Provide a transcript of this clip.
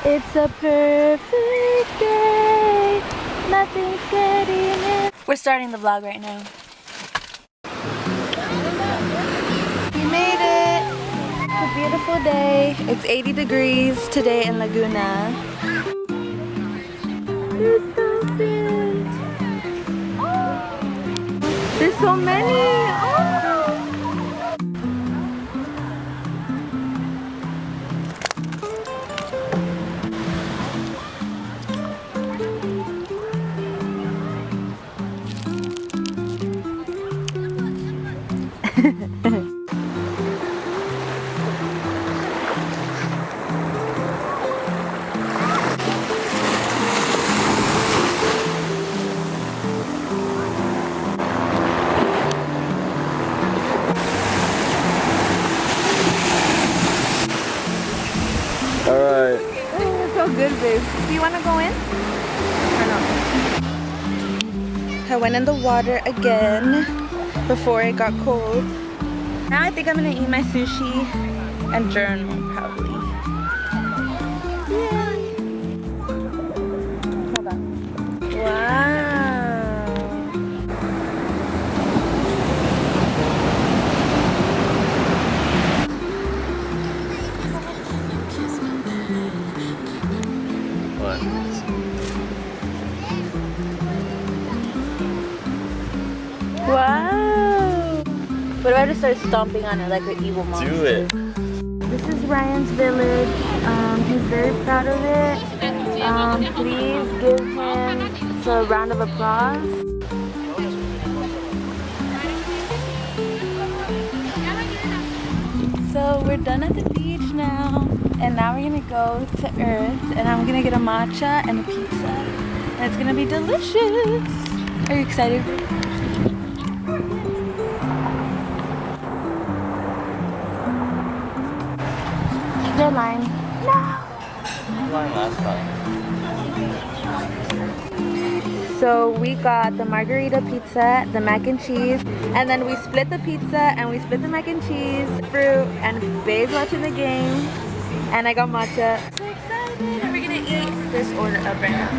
It's a perfect day. Nothing's getting in. We're starting the vlog right now. We made it. It's a beautiful day. It's 80 degrees today in Laguna. There's dolphins. There's so many. Oh. Alright. It's so good, babe. Do you want to go in? Or no? I went in the water again before it got cold. Now I think I'm gonna eat my sushi and journal probably. Yay! Hold on. Wow. What? Wow! What if I just start stomping on it like an evil monster? Do it. This is Ryan's village. He's very proud of it. Please give him a round of applause. So we're done at the beach now, and now we're gonna go to Earth, and I'm gonna get a matcha and a pizza, and it's gonna be delicious. Are you excited? Is there a line? No! Line last time. So we got the margarita pizza, the mac and cheese, and then we split the pizza and we split the mac and cheese, fruit, and Bae's watching the game, and I got matcha. So excited! And we're gonna eat this order up right now.